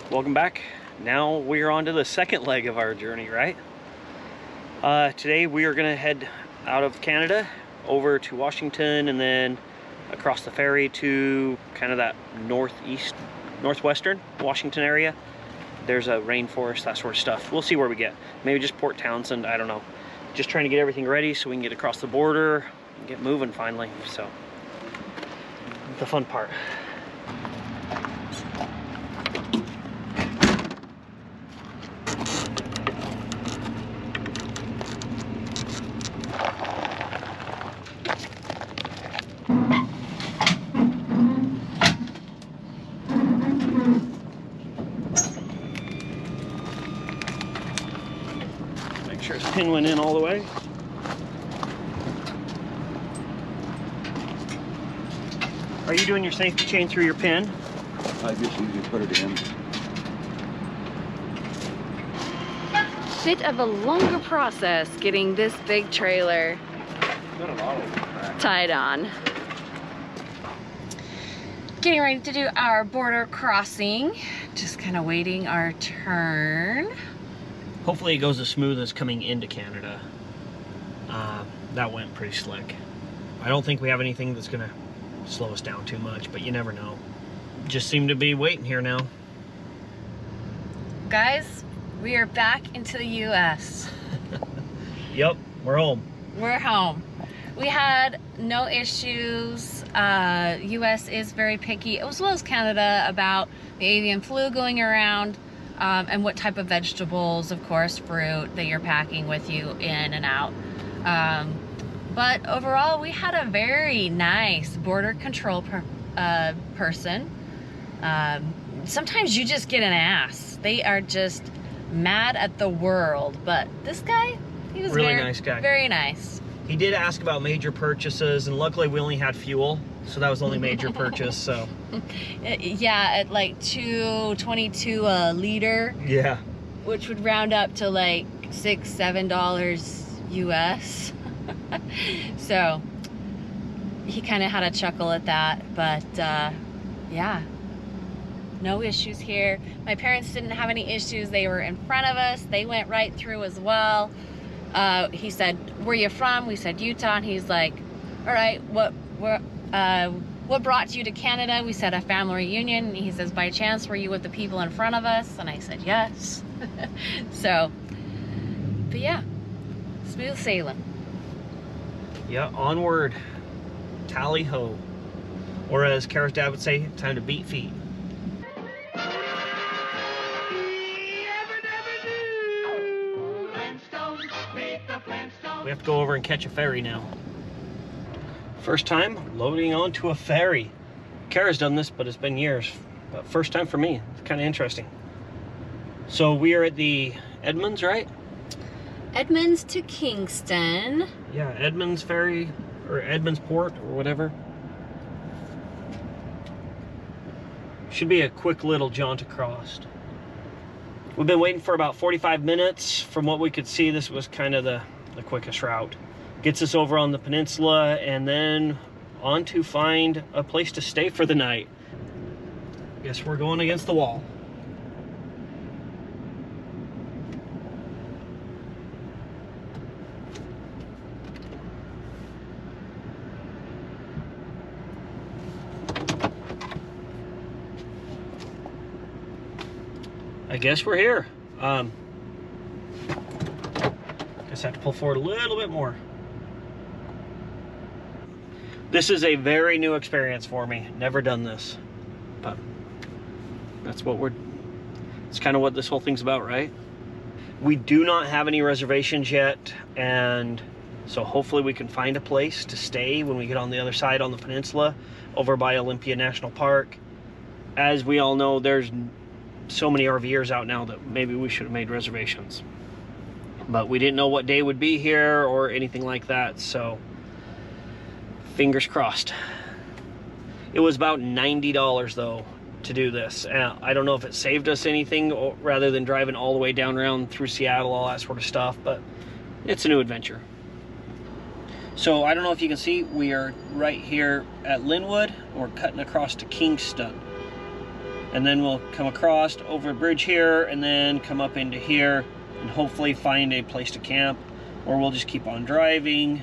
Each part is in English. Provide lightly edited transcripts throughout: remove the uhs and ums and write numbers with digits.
Welcome back. Now we're on to the second leg of our journey, right? Today we are gonna head out of Canada over to Washington and then across the ferry to kind of that northwestern Washington area. There's a rainforest, that sort of stuff. We'll see where we get. Maybe just Port Townsend, I don't know. Just trying to get everything ready so we can get across the border and get moving finally. So, the fun part. Make sure his pin went in all the way. Are you doing your safety chain through your pin? I just usually put it in. Bit of a longer process getting this big trailer tied on. Getting ready to do our border crossing. Just kind of waiting our turn. Hopefully it goes as smooth as coming into Canada. That went pretty slick. I don't think we have anything that's gonna slow us down too much, but you never know. Just seem to be waiting here now. Guys, we are back into the US. Yep, we're home. We're home. We had no issues. US is very picky, as well as Canada, about the avian flu going around and what type of vegetables, of course, fruit that you're packing with you in and out. But overall, we had a very nice border control person. Sometimes you just get an ass. They are just mad at the world. But this guy, he was really nice guy. Very nice. He did ask about major purchases, and luckily we only had fuel, so that was the only major purchase. So yeah, at like $2.22 a liter. Yeah. Which would round up to like $6-7 US. So he kind of had a chuckle at that, but yeah, no issues here. My parents didn't have any issues. They were in front of us. They went right through as well. He said, "Where you from?" We said Utah, and he's like, "All right, what brought you to Canada?" We said a family reunion. And he says, "By chance, were you with the people in front of us?" And I said, "Yes." So, but yeah, smooth sailing. Yeah, onward. Tally ho. Or as Kara's dad would say, time to beat feet. We have to go over and catch a ferry now. First time loading onto a ferry. Kara's done this, but it's been years. But first time for me. It's kind of interesting. So we are at the Edmonds, right? Edmonds to Kingston. Yeah, Edmonds Ferry, or Edmonds Port, or whatever. Should be a quick little jaunt across. We've been waiting for about 45 minutes. From what we could see, this was kind of the quickest route. Gets us over on the peninsula, and then on to find a place to stay for the night. Guess we're going against the wall. I guess we're here. Guess I have to pull forward a little bit more. This is a very new experience for me. Never done this, but that's what it's kind of what this whole thing's about, right? We do not have any reservations yet, and so hopefully we can find a place to stay when we get on the other side on the peninsula over by Olympia National Park. As we all know, there's so many RVers out now that maybe we should have made reservations, but we didn't know what day would be here or anything like that, so fingers crossed. It was about $90 though to do this. I don't know if it saved us anything rather than driving all the way down around through Seattle, all that sort of stuff, but it's a new adventure. So I don't know if you can see, we are right here at Linwood. We're cutting across to Kingston. And then we'll come across over a bridge here and then come up into here and hopefully find a place to camp, or we'll just keep on driving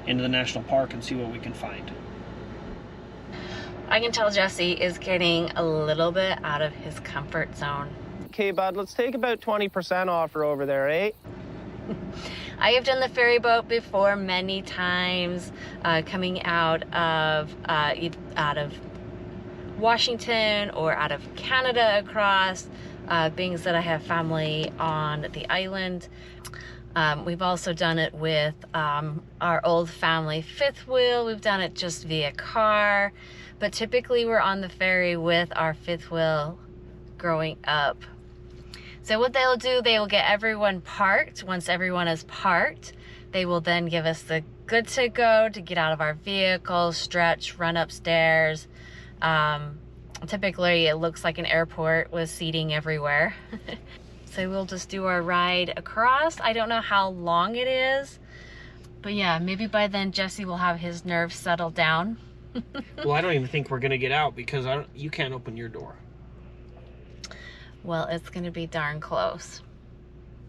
into the national park and see what we can find. I can tell Jesse is getting a little bit out of his comfort zone. Okay, bud, let's take about 20% offer over there, eh? I have done the ferry boat before many times, coming out of Washington or out of Canada across, being that I have family on the island. We've also done it with our old family fifth wheel. We've done it just via car, but typically we're on the ferry with our fifth wheel growing up. So what they'll do, they will get everyone parked. Once everyone is parked, they will then give us the good to go to get out of our vehicle, stretch, run upstairs. Typically it looks like an airport with seating everywhere. So we'll just do our ride across. I don't know how long it is, but yeah, maybe by then Jesse will have his nerves settled down. Well, I don't even think we're gonna get out because you can't open your door. Well, it's gonna be darn close.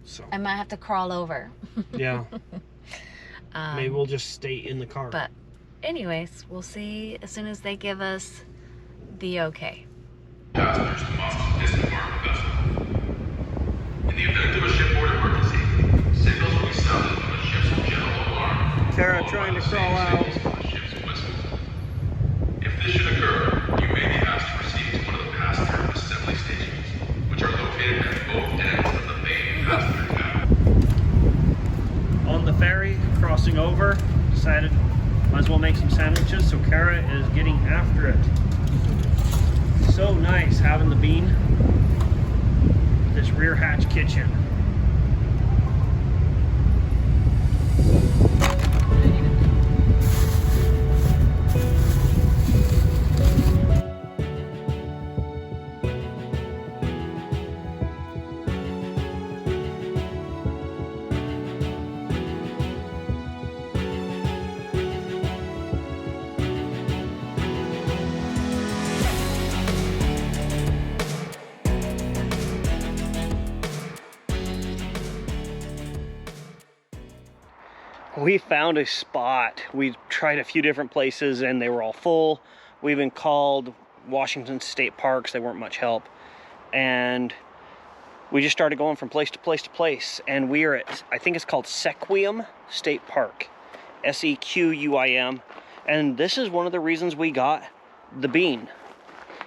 So I might have to crawl over. yeah. Maybe we'll just stay in the car. But anyways, we'll see as soon as they give us the okay. Passengers must disembark the vessel. In the event of a shipboard emergency, signals will be sounded from the ship's general alarm. Kara trying to crawl out. From the ship's whistle. If this should occur, you may be asked to proceed to one of the passenger assembly stations, which are located at both ends of the main passenger cabin. On the ferry, crossing over, decided might as well make some sandwiches, so Kara is getting after it. So nice having the bean, this rear hatch kitchen. We found a spot. We tried a few different places and they were all full. We even called Washington State Parks. They weren't much help. And we just started going from place to place to place. And we are at, I think it's called Sequiam State Park. S-E-Q-U-I-M. And this is one of the reasons we got the bean,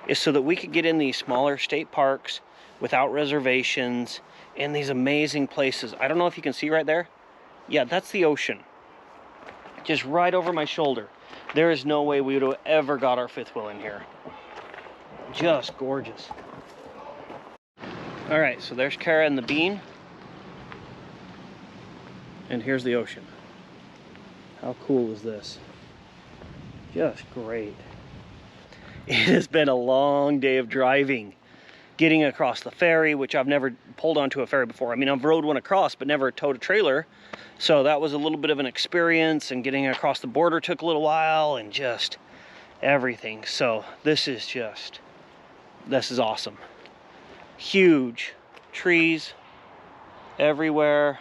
is so that we could get in these smaller state parks without reservations in these amazing places. I don't know if you can see right there. Yeah, that's the ocean. Just right over my shoulder. There is no way we would have ever got our fifth wheel in here. Just gorgeous. All right, so there's Kara and the bean. And here's the ocean. How cool is this? Just great. It has been a long day of driving. Getting across the ferry, which I've never pulled onto a ferry before. I mean, I've rode one across, but never towed a trailer. So that was a little bit of an experience, and getting across the border took a little while, and just everything. So this is awesome. Huge trees everywhere.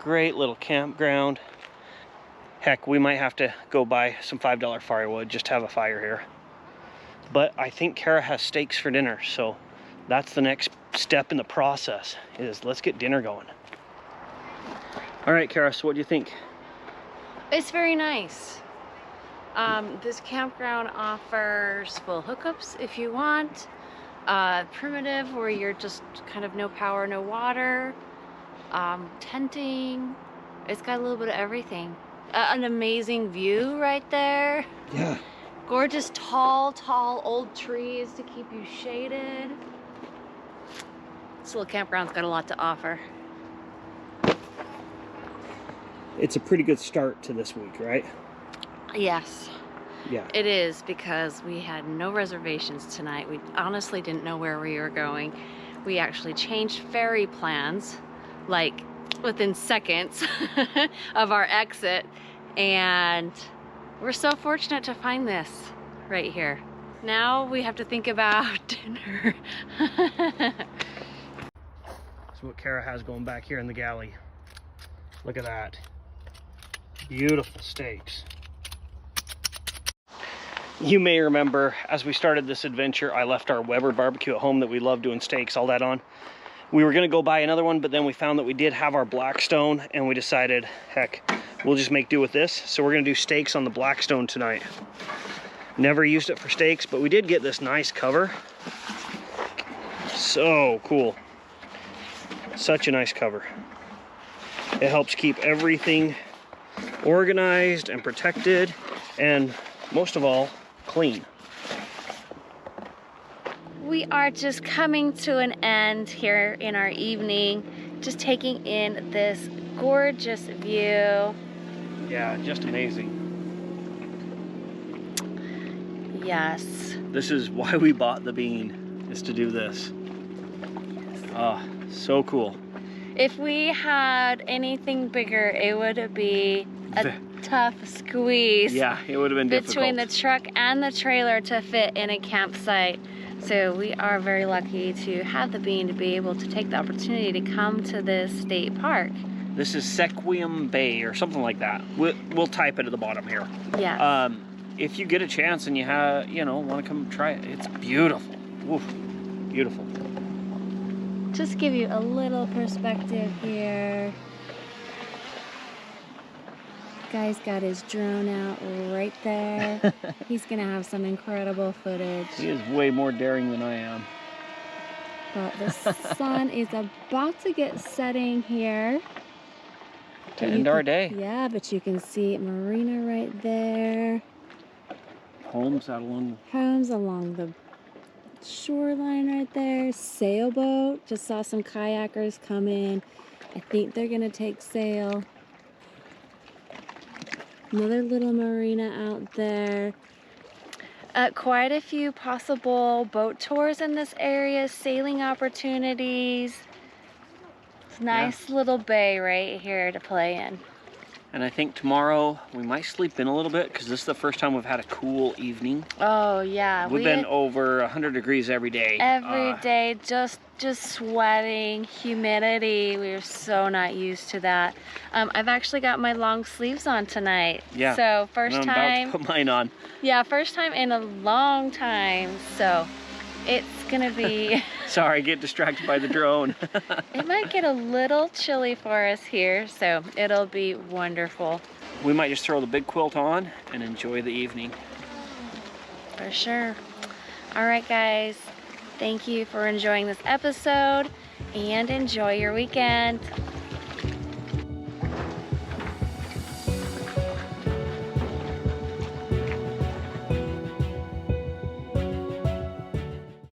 Great little campground. Heck, we might have to go buy some $5 firewood just to have a fire here. But I think Kara has steaks for dinner, so that's the next step in the process, is let's get dinner going. All right, Kara, so what do you think? It's very nice. This campground offers full hookups if you want. Primitive, where you're just kind of no power, no water. Tenting. It's got a little bit of everything. An amazing view right there. Yeah. Gorgeous, tall old trees to keep you shaded. This little campground's got a lot to offer. It's a pretty good start to this week, right? Yes. Yeah. It is, because we had no reservations tonight. We honestly didn't know where we were going. We actually changed ferry plans, like within seconds of our exit, and we're so fortunate to find this right here. Now we have to think about dinner. That's what Kara has going back here in the galley. Look at that. Beautiful steaks. You may remember as we started this adventure, I left our Weber barbecue at home that we love doing steaks, all that on. We were gonna go buy another one, but then we found that we did have our Blackstone, and we decided, heck, we'll just make do with this. So we're gonna do steaks on the Blackstone tonight. Never used it for steaks, but we did get this nice cover. So cool. Such a nice cover. It helps keep everything organized and protected, and most of all, clean. We are just coming to an end here in our evening, just taking in this gorgeous view. Yeah, just amazing. Yes. This is why we bought the bean, is to do this. Ah, so cool. If we had anything bigger, it would be a tough squeeze. Yeah, it would have been between difficult. the truck and the trailer to fit in a campsite. So we are very lucky to have the bean to be able to take the opportunity to come to this state park. This is Sequim Bay or something like that. We'll type it at the bottom here. Yeah. If you get a chance and you have, want to come try it, it's beautiful. Oof, beautiful. Just give you a little perspective here. Guy's got his drone out right there. He's gonna have some incredible footage. He is way more daring than I am. But the sun is about to get setting here. To end our day. Yeah, but you can see marina right there. Homes out along. Homes along the shoreline right there. Sailboat. Just saw some kayakers come in. I think they're gonna take sail. Another little marina out there. Quite a few possible boat tours in this area, sailing opportunities. It's a nice little bay right here to play in. And I think tomorrow we might sleep in a little bit because this is the first time we've had a cool evening. Oh yeah, We've been over 100 degrees every day. Every day, just sweating, humidity. We're so not used to that. I've actually got my long sleeves on tonight. Yeah. So first I'm time. about to put mine on. Yeah, first time in a long time. So it's gonna be. Sorry, get distracted by the drone. It might get a little chilly for us here, so it'll be wonderful. We might just throw the big quilt on and enjoy the evening. For sure. All right, guys. Thank you for enjoying this episode and enjoy your weekend.